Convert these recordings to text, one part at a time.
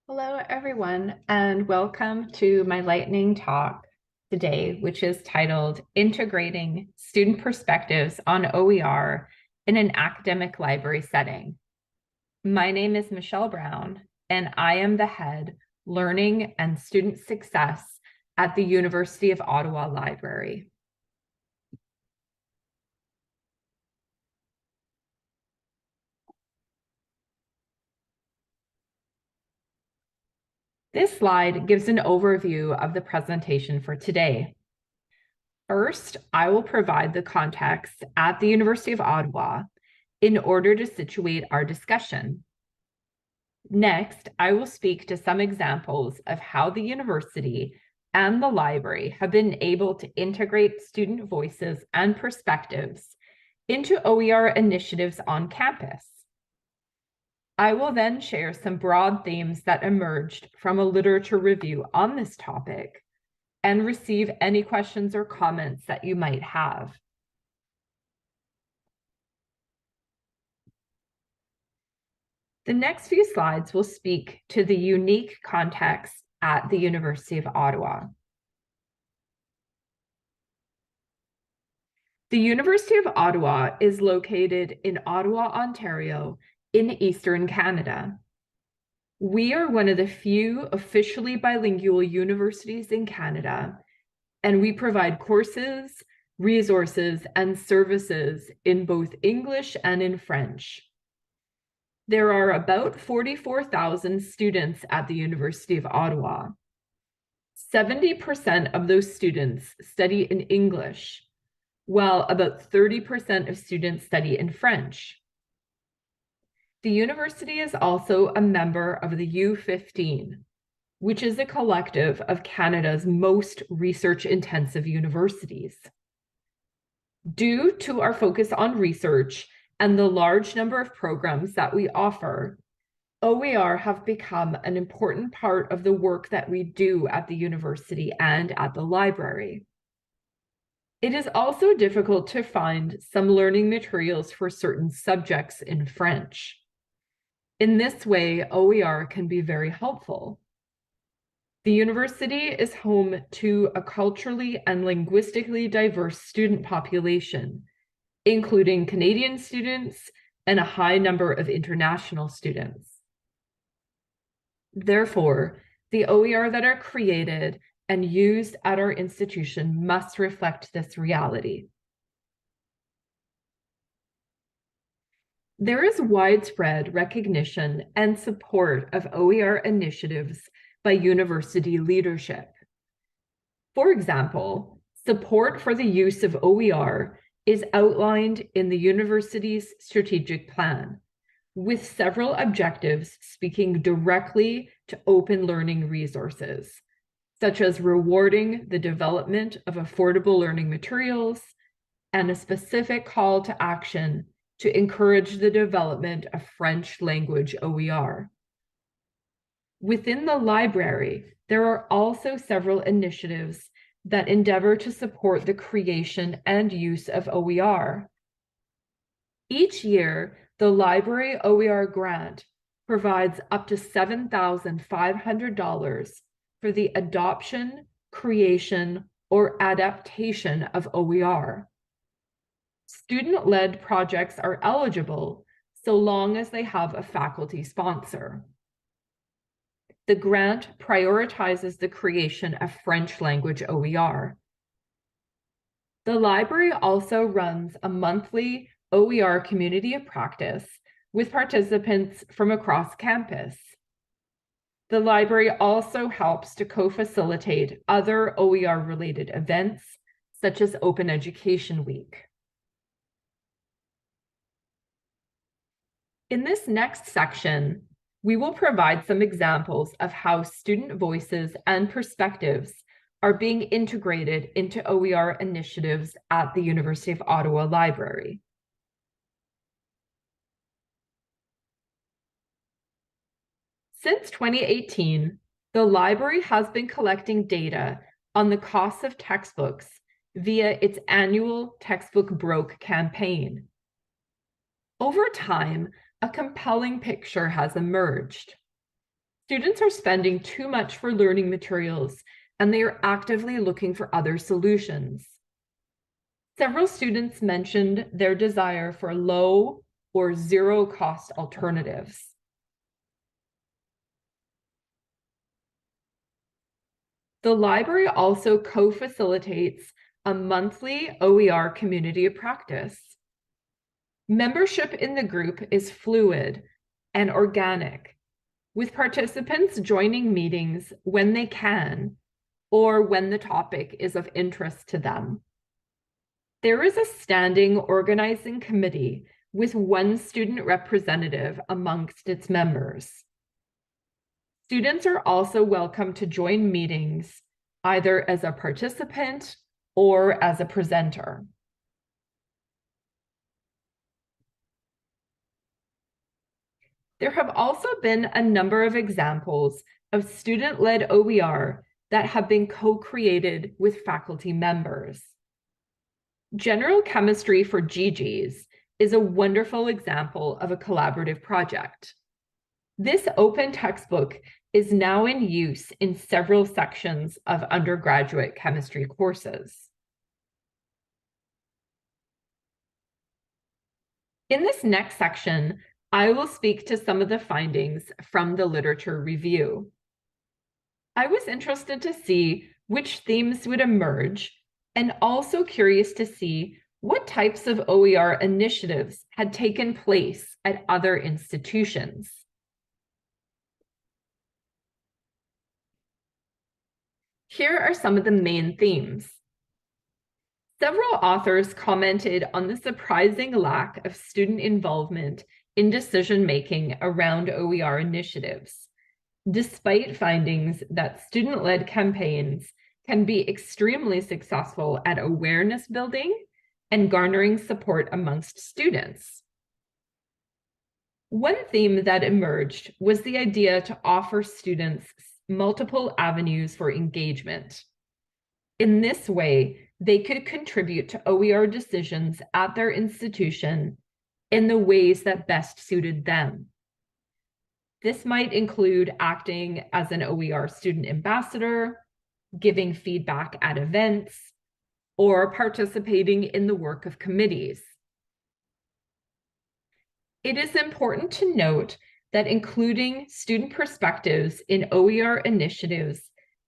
Hello, everyone, and welcome to my lightning talk today, which is titled Integrating Student Perspectives on OER in an Academic Library Setting. My name is Michelle Brown, and I am the head Learning and Student Success at the University of Ottawa Library. This slide gives an overview of the presentation for today. First, I will provide the context at the University of Ottawa in order to situate our discussion. Next, I will speak to some examples of how the university and the library have been able to integrate student voices and perspectives into OER initiatives on campus. I will then share some broad themes that emerged from a literature review on this topic and receive any questions or comments that you might have. The next few slides will speak to the unique context at the University of Ottawa. The University of Ottawa is located in Ottawa, Ontario, in Eastern Canada. We are one of the few officially bilingual universities in Canada, and we provide courses, resources, and services in both English and in French. There are about 44,000 students at the University of Ottawa. 70% of those students study in English, while about 30% of students study in French. The university is also a member of the U15, which is a collective of Canada's most research-intensive universities. Due to our focus on research and the large number of programs that we offer, OER have become an important part of the work that we do at the university and at the library. It is also difficult to find some learning materials for certain subjects in French. In this way, OER can be very helpful. The university is home to a culturally and linguistically diverse student population, including Canadian students and a high number of international students. Therefore, the OER that are created and used at our institution must reflect this reality. There is widespread recognition and support of OER initiatives by university leadership. For example, support for the use of OER is outlined in the university's strategic plan, with several objectives speaking directly to open learning resources, such as rewarding the development of affordable learning materials and a specific call to action to encourage the development of French language OER. Within the library, there are also several initiatives that endeavor to support the creation and use of OER. Each year, the Library OER Grant provides up to $7,500 for the adoption, creation, or adaptation of OER. Student-led projects are eligible so long as they have a faculty sponsor. The grant prioritizes the creation of French language OER. The library also runs a monthly OER community of practice with participants from across campus. The library also helps to co-facilitate other OER-related events, such as Open Education Week. In this next section, we will provide some examples of how student voices and perspectives are being integrated into OER initiatives at the University of Ottawa Library. Since 2018, the library has been collecting data on the costs of textbooks via its annual Textbook Broke campaign. Over time, a compelling picture has emerged. Students are spending too much for learning materials, and they are actively looking for other solutions. Several students mentioned their desire for low or zero cost alternatives. The library also co-facilitates a monthly OER community of practice. Membership in the group is fluid and organic, with participants joining meetings when they can or when the topic is of interest to them. There is a standing organizing committee with one student representative amongst its members. Students are also welcome to join meetings either as a participant or as a presenter. There have also been a number of examples of student-led OER that have been co-created with faculty members. General Chemistry for GGs is a wonderful example of a collaborative project. This open textbook is now in use in several sections of undergraduate chemistry courses. In this next section, I will speak to some of the findings from the literature review. I was interested to see which themes would emerge and also curious to see what types of OER initiatives had taken place at other institutions. Here are some of the main themes. Several authors commented on the surprising lack of student involvement in decision-making around OER initiatives, despite findings that student-led campaigns can be extremely successful at awareness building and garnering support amongst students. One theme that emerged was the idea to offer students multiple avenues for engagement. In this way, they could contribute to OER decisions at their institution in the ways that best suited them. This might include acting as an OER student ambassador, giving feedback at events, or participating in the work of committees. It is important to note that including student perspectives in OER initiatives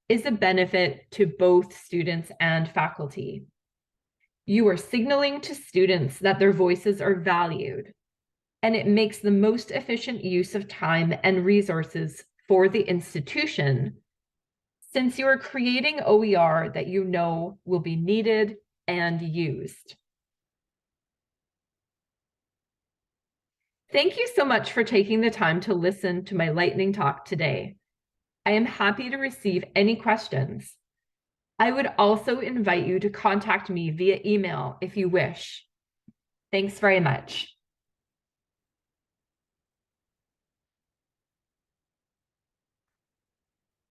is a benefit to both students and faculty. You are signaling to students that their voices are valued, and it makes the most efficient use of time and resources for the institution, since you are creating OER that you know will be needed and used. Thank you so much for taking the time to listen to my lightning talk today. I am happy to receive any questions. I would also invite you to contact me via email if you wish. Thanks very much.